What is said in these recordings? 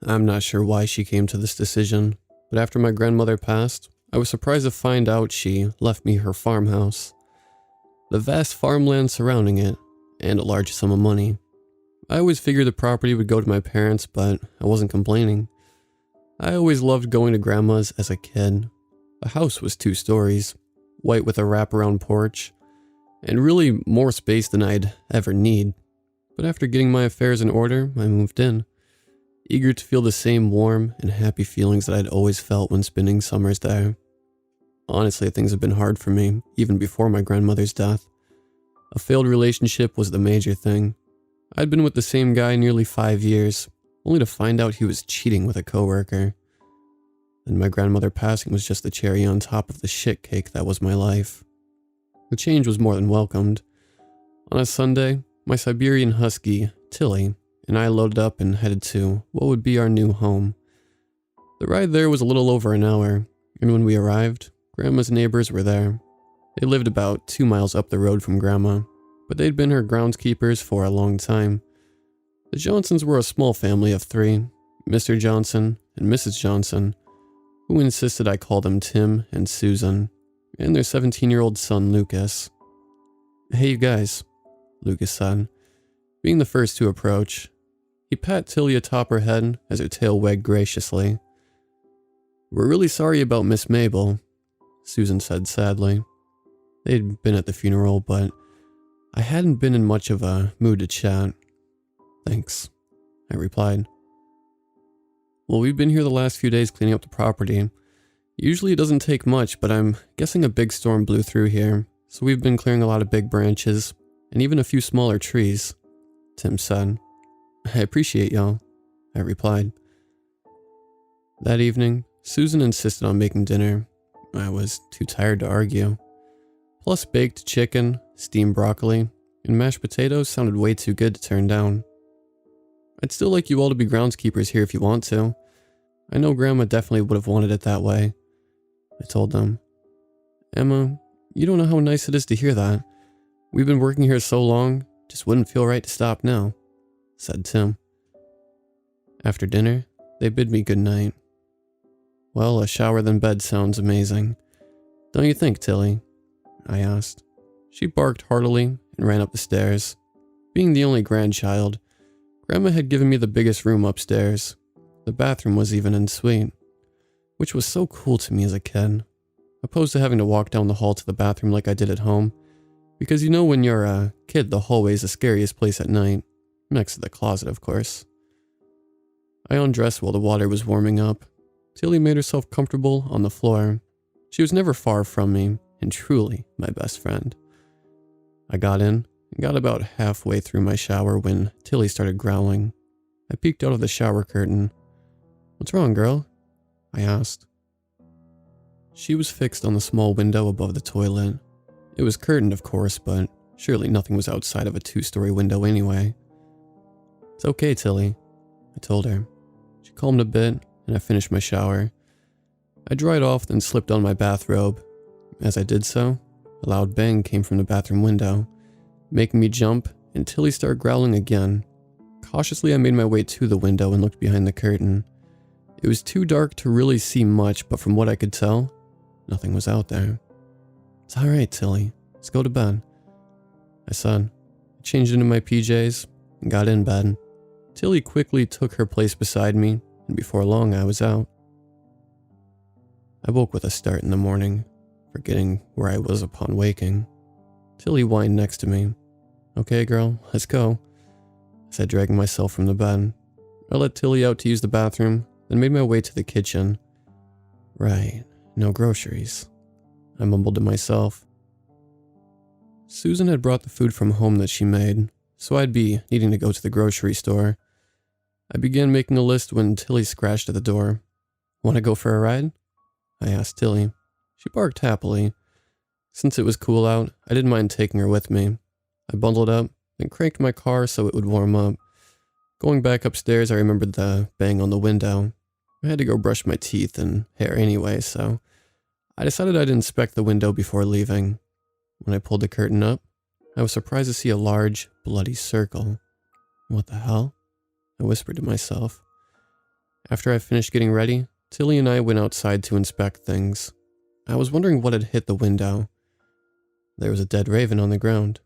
I'm not sure why she came to this decision, but after my grandmother passed, I was surprised to find out she left me her farmhouse, the vast farmland surrounding it, and a large sum of money. I always figured the property would go to my parents, but I wasn't complaining. I always loved going to grandma's as a kid. The house was 2 stories, white with a wraparound porch, and really more space than I'd ever need. But after getting my affairs in order, I moved in, eager to feel the same warm and happy feelings that I'd always felt when spending summers there. Honestly, things have been hard for me, even before my grandmother's death. A failed relationship was the major thing. I'd been with the same guy nearly 5 years, only to find out he was cheating with a coworker. And my grandmother passing was just the cherry on top of the shit cake that was my life. The change was more than welcomed. On a Sunday, my Siberian husky, Tilly, and I loaded up and headed to what would be our new home. The ride there was a little over an hour, and when we arrived, Grandma's neighbors were there. They lived about 2 miles up the road from Grandma, but they'd been her groundskeepers for a long time. The Johnsons were a small family of 3, Mr. Johnson and Mrs. Johnson, who insisted I call them Tim and Susan, and their 17-year-old son Lucas. "Hey you guys," Lucas said, being the first to approach. He pat Tilly atop her head as her tail wagged graciously. "We're really sorry about Miss Mabel," Susan said sadly. They'd been at the funeral, but I hadn't been in much of a mood to chat. "Thanks," I replied. "Well, we've been here the last few days cleaning up the property. Usually it doesn't take much, but I'm guessing a big storm blew through here, so we've been clearing a lot of big branches, and even a few smaller trees," Tim said. "I appreciate y'all," I replied. That evening, Susan insisted on making dinner. I was too tired to argue. Plus baked chicken, steamed broccoli, and mashed potatoes sounded way too good to turn down. "I'd still like you all to be groundskeepers here if you want to. I know Grandma definitely would have wanted it that way," I told them. "Emma, you don't know how nice it is to hear that. We've been working here so long, just wouldn't feel right to stop now," said Tim. After dinner, they bid me good night. "Well, a shower then bed sounds amazing. Don't you think, Tilly?" I asked. She barked heartily and ran up the stairs. Being the only grandchild, Grandma had given me the biggest room upstairs. The bathroom was even en suite, which was so cool to me as a kid, opposed to having to walk down the hall to the bathroom like I did at home, because you know when you're a kid the hallway's the scariest place at night, next to the closet of course. I undressed while the water was warming up. Tilly made herself comfortable on the floor. She was never far from me, and truly my best friend. I got in and got about halfway through my shower when Tilly started growling. I peeked out of the shower curtain. "What's wrong, girl?" I asked. She was fixed on the small window above the toilet. It was curtained, of course, but surely nothing was outside of a 2-story window anyway. "It's okay, Tilly," I told her. She calmed a bit, and I finished my shower. I dried off, then slipped on my bathrobe. As I did so, a loud bang came from the bathroom window, making me jump, and Tilly started growling again. Cautiously, I made my way to the window and looked behind the curtain. It was too dark to really see much, but from what I could tell, nothing was out there. "It's alright, Tilly. Let's go to bed," I said. I changed into my PJs and got in bed. Tilly quickly took her place beside me, and before long I was out. I woke with a start in the morning, forgetting where I was upon waking. Tilly whined next to me. "Okay, girl, let's go," I said, dragging myself from the bed. I let Tilly out to use the bathroom, then made my way to the kitchen. "Right, no groceries," I mumbled to myself. Susan had brought the food from home that she made, so I'd be needing to go to the grocery store. I began making a list when Tilly scratched at the door. "Want to go for a ride?" I asked Tilly. She barked happily. Since it was cool out, I didn't mind taking her with me. I bundled up and cranked my car so it would warm up. Going back upstairs, I remembered the bang on the window. I had to go brush my teeth and hair anyway, so I decided I'd inspect the window before leaving. When I pulled the curtain up, I was surprised to see a large, bloody circle. "What the hell?" I whispered to myself. After I finished getting ready, Tilly and I went outside to inspect things. I was wondering what had hit the window. There was a dead raven on the ground.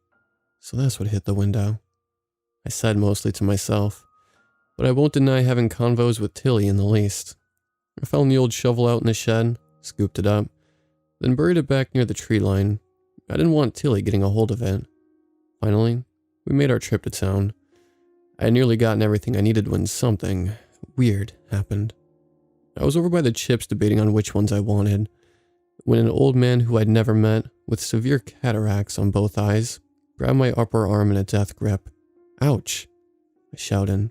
So that's what hit the window. I said mostly to myself, but I won't deny having convos with Tilly in the least. I found the old shovel out in the shed, scooped it up, then buried it back near the tree line. I didn't want Tilly getting a hold of it. Finally, we made our trip to town. I had nearly gotten everything I needed when something weird happened. I was over by the chips debating on which ones I wanted, when an old man who I'd never met, with severe cataracts on both eyes, grabbed my upper arm in a death grip. Ouch! I shouted.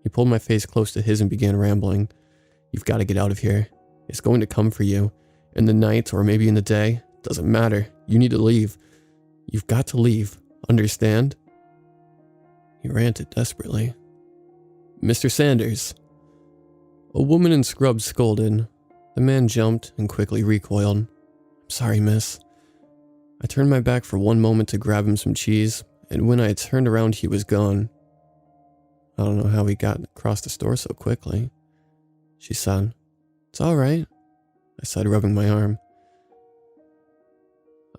He pulled my face close to his and began rambling. You've got to get out of here. It's going to come for you. In the night or maybe in the day. Doesn't matter. You need to leave. You've got to leave. Understand? He ranted desperately. Mr. Sanders. A woman in scrubs scolded. The man jumped and quickly recoiled. I'm sorry, miss. I turned my back for one moment to grab him some cheese, and when I had turned around, he was gone. I don't know how he got across the store so quickly. She said. It's all right, I said, rubbing my arm.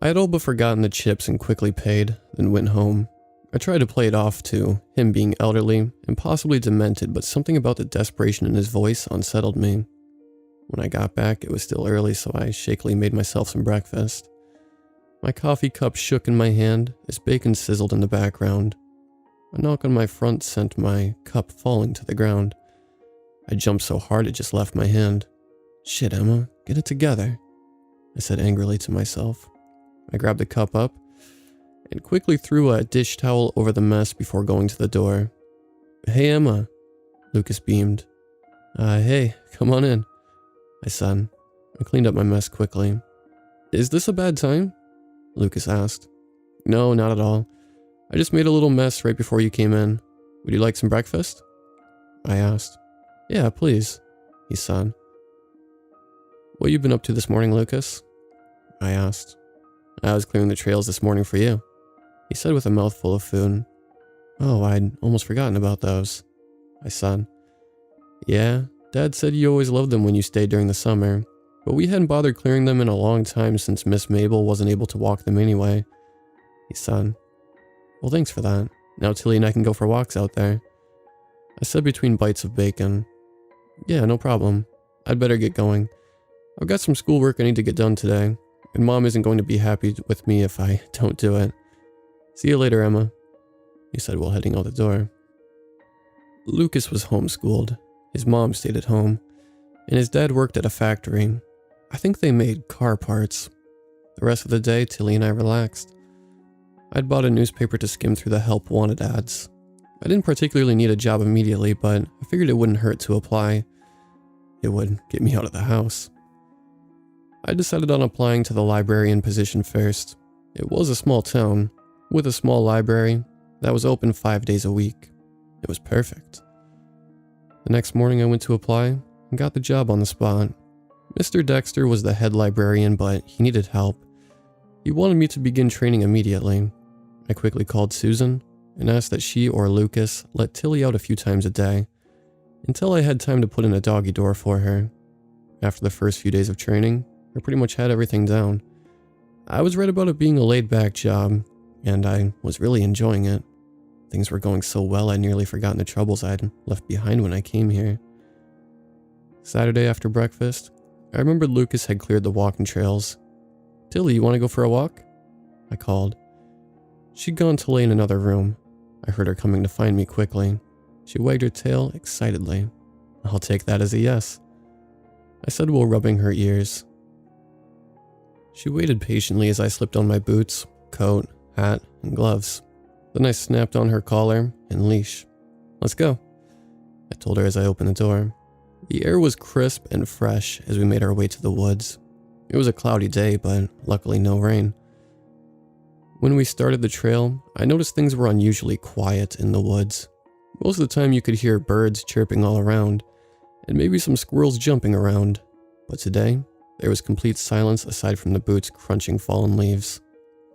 I had all but forgotten the chips and quickly paid, then went home. I tried to play it off to him being elderly and possibly demented, but something about the desperation in his voice unsettled me. When I got back, it was still early, so I shakily made myself some breakfast. My coffee cup shook in my hand as bacon sizzled in the background. A knock on my front sent my cup falling to the ground. I jumped so hard it just left my hand. Shit, Emma, get it together, I said angrily to myself. I grabbed the cup up and quickly threw a dish towel over the mess before going to the door. Hey, Emma, Lucas beamed. Hey, come on in, I said. I cleaned up my mess quickly. Is this a bad time? Lucas asked. No, not at all. I just made a little mess right before you came in. Would you like some breakfast? I asked. Yeah, please, he said. What you been up to this morning, Lucas? I asked. I was clearing the trails this morning for you, he said with a mouthful of food. Oh, I'd almost forgotten about those, I said. Yeah, Dad said you always loved them when you stayed during the summer, but we hadn't bothered clearing them in a long time since Miss Mabel wasn't able to walk them anyway, he said. Well, thanks for that. Now Tilly and I can go for walks out there, I said between bites of bacon. Yeah, no problem. I'd better get going. I've got some schoolwork I need to get done today, and Mom isn't going to be happy with me if I don't do it. See you later, Emma, he said while heading out the door. Lucas was homeschooled. His mom stayed at home, and his dad worked at a factory. I think they made car parts. The rest of the day, Tilly and I relaxed. I'd bought a newspaper to skim through the help wanted ads. I didn't particularly need a job immediately, but I figured it wouldn't hurt to apply. It would get me out of the house. I decided on applying to the librarian position first. It was a small town, with a small library that was open 5 days a week. It was perfect. The next morning I went to apply and got the job on the spot. Mr. Dexter was the head librarian, but he needed help. He wanted me to begin training immediately. I quickly called Susan and asked that she or Lucas let Tilly out a few times a day, until I had time to put in a doggy door for her. After the first few days of training, I pretty much had everything down. I was right about it being a laid-back job, and I was really enjoying it. Things were going so well I'd nearly forgotten the troubles I'd left behind when I came here. Saturday after breakfast, I remembered Lucas had cleared the walking trails. Tilly, you want to go for a walk? I called. She'd gone to lay in another room. I heard her coming to find me quickly. She wagged her tail excitedly. I'll take that as a yes, I said while rubbing her ears. She waited patiently as I slipped on my boots, coat, hat, and gloves. Then I snapped on her collar and leash. Let's go, I told her as I opened the door. The air was crisp and fresh as we made our way to the woods. It was a cloudy day, but luckily no rain. When we started the trail, I noticed things were unusually quiet in the woods. Most of the time you could hear birds chirping all around, and maybe some squirrels jumping around. But today, there was complete silence aside from the boots crunching fallen leaves.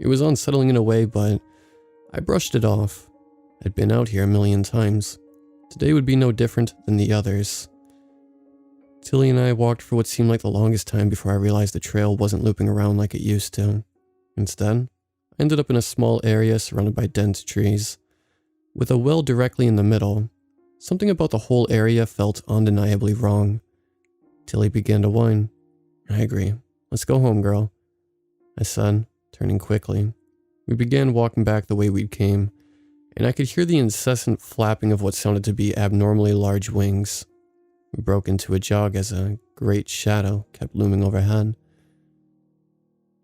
It was unsettling in a way, but I brushed it off. I'd been out here a million times. Today would be no different than the others. Tilly and I walked for what seemed like the longest time before I realized the trail wasn't looping around like it used to. Instead, I ended up in a small area surrounded by dense trees. With a well directly in the middle, something about the whole area felt undeniably wrong. Tilly began to whine. I agree. Let's go home, girl, I said, turning quickly. We began walking back the way we'd came, and I could hear the incessant flapping of what sounded to be abnormally large wings. We broke into a jog as a great shadow kept looming overhead.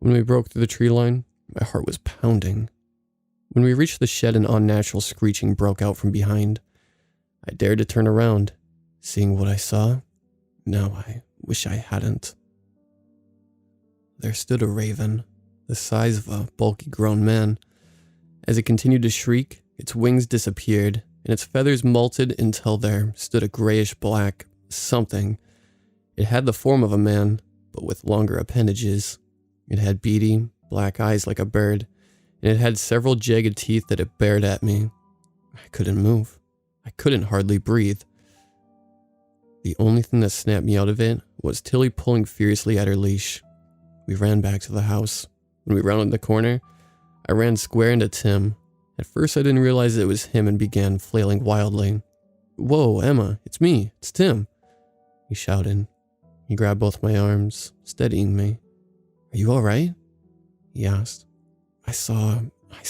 When we broke through the tree line, my heart was pounding. When we reached the shed, an unnatural screeching broke out from behind. I dared to turn around. Seeing what I saw, now I wish I hadn't. There stood a raven, the size of a bulky grown man. As it continued to shriek, its wings disappeared, and its feathers molted until there stood a grayish-black something. It had the form of a man, but with longer appendages. It had beady, black eyes like a bird, and it had several jagged teeth that it bared at me. I couldn't move. I couldn't hardly breathe. The only thing that snapped me out of it was Tilly pulling furiously at her leash. We ran back to the house. When we rounded the corner, I ran square into Tim. At first I didn't realize it was him and began flailing wildly. "Whoa, Emma, it's me, it's Tim," he shouted. He grabbed both my arms, steadying me. "Are you alright?" he asked. I saw, I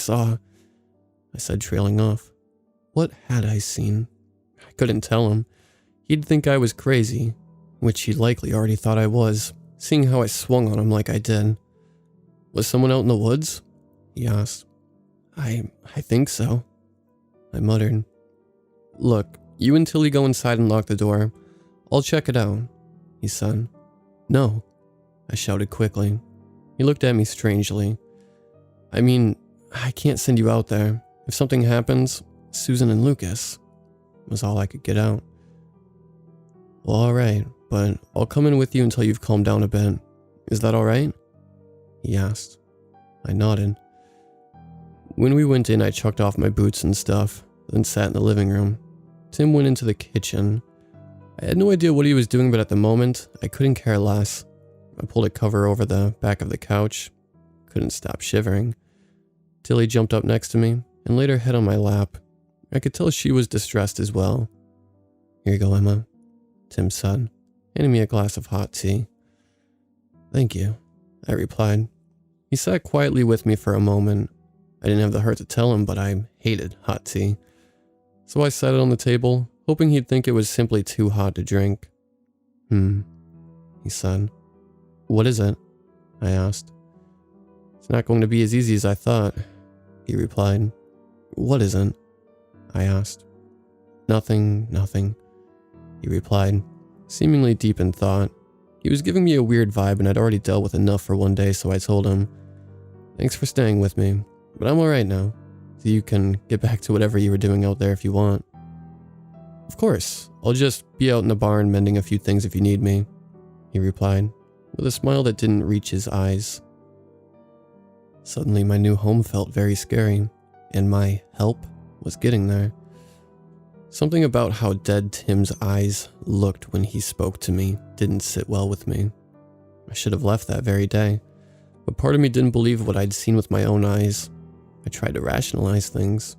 said, trailing off. What had I seen? I couldn't tell him. He'd think I was crazy, which he likely already thought I was, seeing how I swung on him like I did. "Was someone out in the woods?" he asked. I think so," I muttered. "Look, you and Tilly go inside and lock the door. I'll check it out," he said. "No," I shouted quickly. He looked at me strangely. "I mean, I can't send you out there. If something happens, Susan and Lucas," was all I could get out. "Well, alright, but I'll come in with you until you've calmed down a bit. Is that alright?" he asked. I nodded. When we went in, I chucked off my boots and stuff, then sat in the living room. Tim went into the kitchen. I had no idea what he was doing, but at the moment, I couldn't care less. I pulled a cover over the back of the couch. Couldn't stop shivering. Tilly jumped up next to me and laid her head on my lap. I could tell she was distressed as well. "Here you go, Emma," Tim said, handing me a glass of hot tea. "Thank you," I replied. He sat quietly with me for a moment. I didn't have the heart to tell him, but I hated hot tea. So I set it on the table, hoping he'd think it was simply too hot to drink. He said. "What is it?" I asked. "It's not going to be as easy as I thought," he replied. "What isn't?" I asked. Nothing, he replied, seemingly deep in thought. He was giving me a weird vibe and I'd already dealt with enough for one day, so I told him, "Thanks for staying with me, but I'm alright now, so you can get back to whatever you were doing out there if you want." "Of course, I'll just be out in the barn mending a few things if you need me," he replied, with a smile that didn't reach his eyes. Suddenly my new home felt very scary, and my help was getting there. Something about how dead Tim's eyes looked when he spoke to me didn't sit well with me. I should have left that very day, but part of me didn't believe what I'd seen with my own eyes. I tried to rationalize things,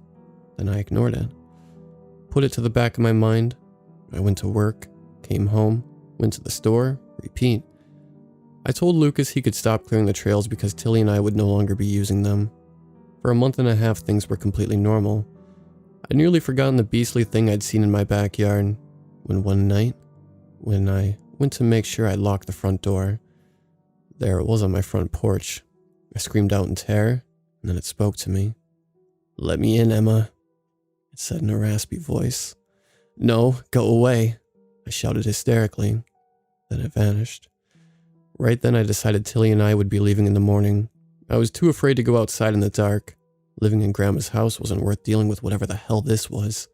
then I ignored it. Put it to the back of my mind. I went to work, came home, went to the store, repeat. I told Lucas he could stop clearing the trails because Tilly and I would no longer be using them. For a month and a half, things were completely normal. I'd nearly forgotten the beastly thing I'd seen in my backyard, when one night, when I went to make sure I'd locked the front door, there it was on my front porch. I screamed out in terror, and then it spoke to me. "Let me in, Emma," it said in a raspy voice. "No, go away," I shouted hysterically. Then it vanished. Right then I decided Tilly and I would be leaving in the morning. I was too afraid to go outside in the dark. Living in Grandma's house wasn't worth dealing with whatever the hell this was.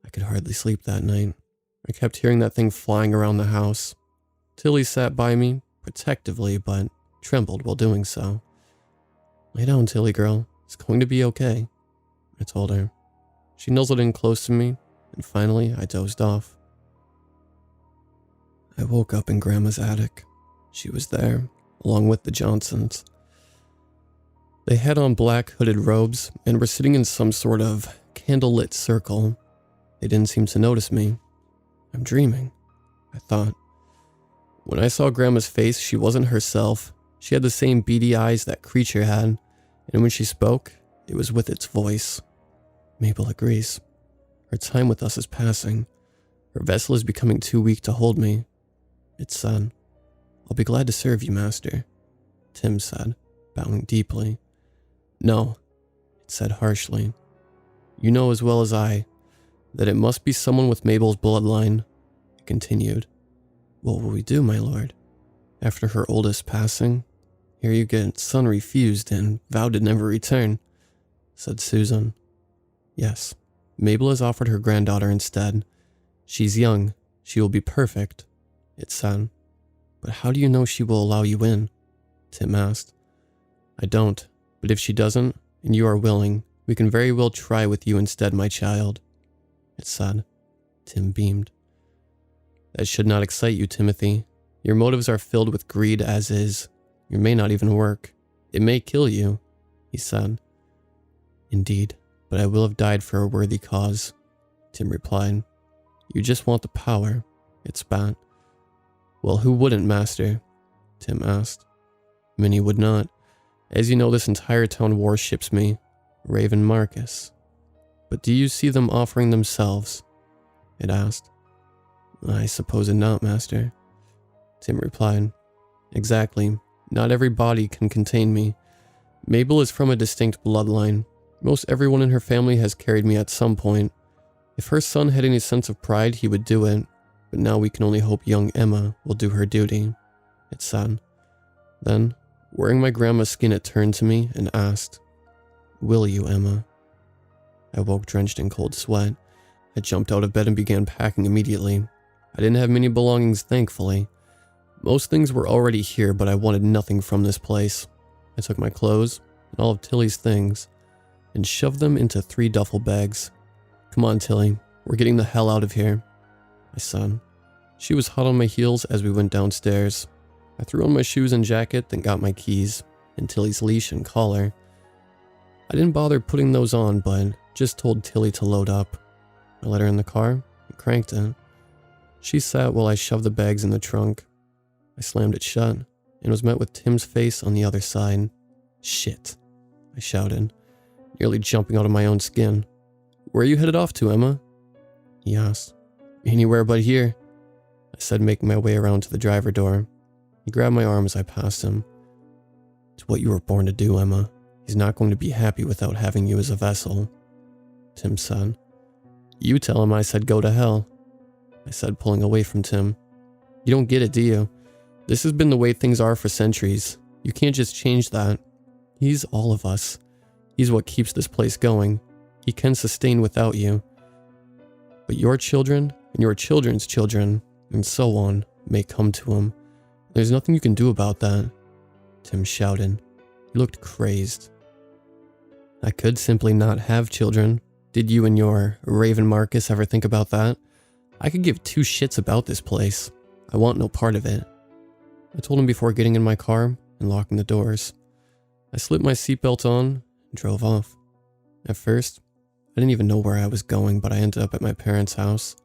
I could hardly sleep that night. I kept hearing that thing flying around the house. Tilly sat by me, protectively, but trembled while doing so. "Lay down, Tilly girl. It's going to be okay," I told her. She nuzzled in close to me, and finally I dozed off. I woke up in Grandma's attic. She was there, along with the Johnsons. They had on black hooded robes and were sitting in some sort of candlelit circle. They didn't seem to notice me. I'm dreaming, I thought. When I saw Grandma's face, she wasn't herself. She had the same beady eyes that creature had, and when she spoke, it was with its voice. Mabel agrees. Her time with us is passing. Her vessel is becoming too weak to hold me. It said, I'll be glad to serve you, Master, Tim said, bowing deeply. No, it said harshly. You know as well as I that it must be someone with Mabel's bloodline. It continued. What will we do, my lord? After her oldest passing, here you get son refused and vowed to never return, said Susan. Yes, Mabel has offered her granddaughter instead. She's young. She will be perfect, it said. But how do you know she will allow you in? Tim asked. I don't, but if she doesn't, and you are willing, we can very well try with you instead, my child, it said. Tim beamed. That should not excite you, Timothy. Your motives are filled with greed as is. It may not even work. It may kill you, he said. Indeed, but I will have died for a worthy cause, Tim replied. You just want the power, it spat. Well, who wouldn't, Master? Tim asked. Many would not. As you know, this entire town worships me, Raven Marcus. But do you see them offering themselves? It asked. I suppose not, Master, Tim replied. Exactly. Not every body can contain me. Mabel is from a distinct bloodline. Most everyone in her family has carried me at some point. If her son had any sense of pride, he would do it. But now we can only hope young Emma will do her duty, it said. Then, wearing my grandma's skin, it turned to me and asked, Will you, Emma? I woke drenched in cold sweat. I jumped out of bed and began packing immediately. I didn't have many belongings, thankfully. Most things were already here, but I wanted nothing from this place. I took my clothes and all of Tilly's things and shoved them into 3 duffel bags. Come on, Tilly, we're getting the hell out of here, I said. She was hot on my heels as we went downstairs. I threw on my shoes and jacket, then got my keys and Tilly's leash and collar. I didn't bother putting those on, but just told Tilly to load up. I let her in the car and cranked it. She sat while I shoved the bags in the trunk. I slammed it shut and was met with Tim's face on the other side. Shit, I shouted, nearly jumping out of my own skin. Where are you headed off to, Emma? He asked. Anywhere but here, I said, making my way around to the driver door. He grabbed my arm as I passed him. It's what you were born to do, Emma. He's not going to be happy without having you as a vessel, Tim said. You tell him I said go to hell, I said, pulling away from Tim. You don't get it, do you? This has been the way things are for centuries. You can't just change that. He's all of us. He's what keeps this place going. He can sustain without you. But your children and your children's children, and so on, may come to him. There's nothing you can do about that, Tim shouted. He looked crazed. I could simply not have children. Did you and your Raven Marcus ever think about that? I could give 2 shits about this place. I want no part of it. I told him before getting in my car and locking the doors. I slipped my seatbelt on and drove off. At first, I didn't even know where I was going, but I ended up at my parents' house.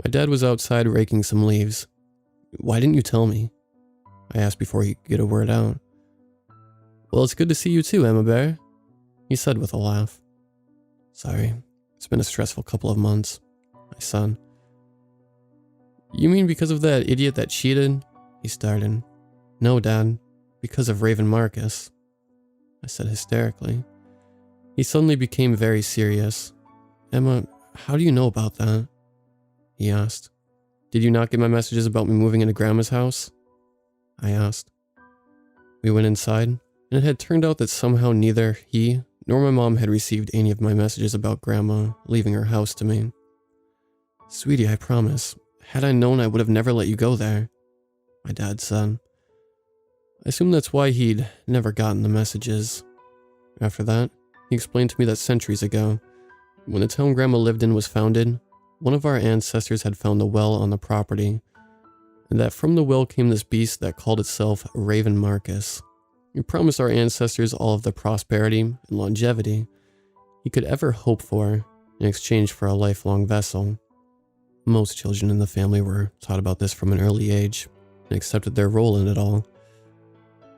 My dad was outside raking some leaves. Why didn't you tell me? I asked before he could get a word out. Well, it's good to see you too, Emma Bear, he said with a laugh. Sorry, it's been a stressful couple of months, I said. You mean because of that idiot that cheated? He started. No, Dad, because of Raven Marcus, I said hysterically. He suddenly became very serious. Emma, how do you know about that? He asked. Did you not get my messages about me moving into Grandma's house? I asked. We went inside, and it had turned out that somehow neither he nor my mom had received any of my messages about Grandma leaving her house to me. Sweetie, I promise. Had I known, I would have never let you go there, my dad said. I assume that's why he'd never gotten the messages. After that, he explained to me that centuries ago, when the town Grandma lived in was founded, one of our ancestors had found the well on the property, and that from the will came this beast that called itself Raven Marcus. He promised our ancestors all of the prosperity and longevity he could ever hope for in exchange for a lifelong vessel. Most children in the family were taught about this from an early age and accepted their role in it all.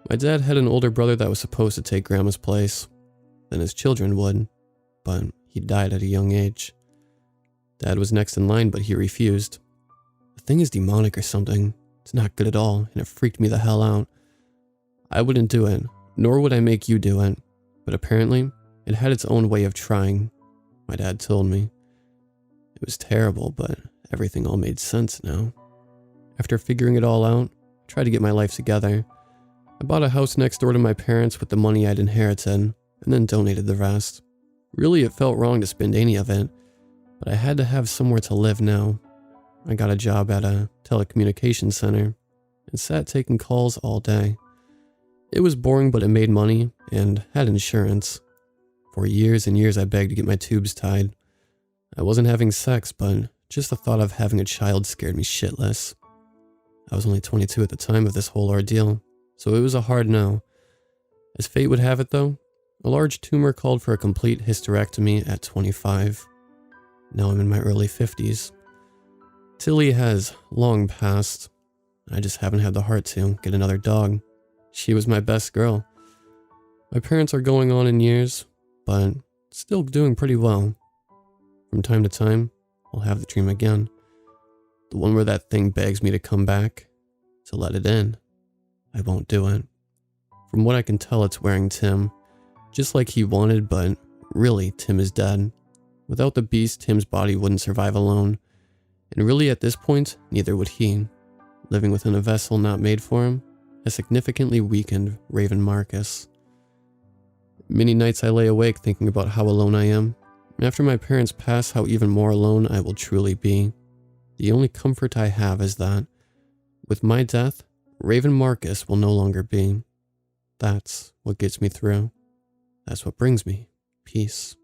My dad had an older brother that was supposed to take Grandma's place, then his children would, but he died at a young age. Dad was next in line, but he refused. The thing is demonic or something. It's not good at all, and it freaked me the hell out. I wouldn't do it, nor would I make you do it, but apparently, it had its own way of trying, my dad told me. It was terrible, but everything all made sense now. After figuring it all out, I tried to get my life together. I bought a house next door to my parents with the money I'd inherited, and then donated the rest. Really, it felt wrong to spend any of it, but I had to have somewhere to live now. I got a job at a telecommunications center and sat taking calls all day. It was boring, but it made money and had insurance. For years and years I begged to get my tubes tied. I wasn't having sex, but just the thought of having a child scared me shitless. I was only 22 at the time of this whole ordeal, so it was a hard no. As fate would have it though, a large tumor called for a complete hysterectomy at 25. Now I'm in my early 50s. Tilly has long passed. I just haven't had the heart to get another dog. She was my best girl. My parents are going on in years, but still doing pretty well. From time to time, I'll have the dream again. The one where that thing begs me to come back, to let it in. I won't do it. From what I can tell, it's wearing Tim, just like he wanted, but really, Tim is dead. Without the beast, Tim's body wouldn't survive alone. And really at this point, neither would he. Living within a vessel not made for him has significantly weakened Raven Marcus. Many nights I lay awake thinking about how alone I am, and after my parents pass, how even more alone I will truly be. The only comfort I have is that, with my death, Raven Marcus will no longer be. That's what gets me through. That's what brings me peace.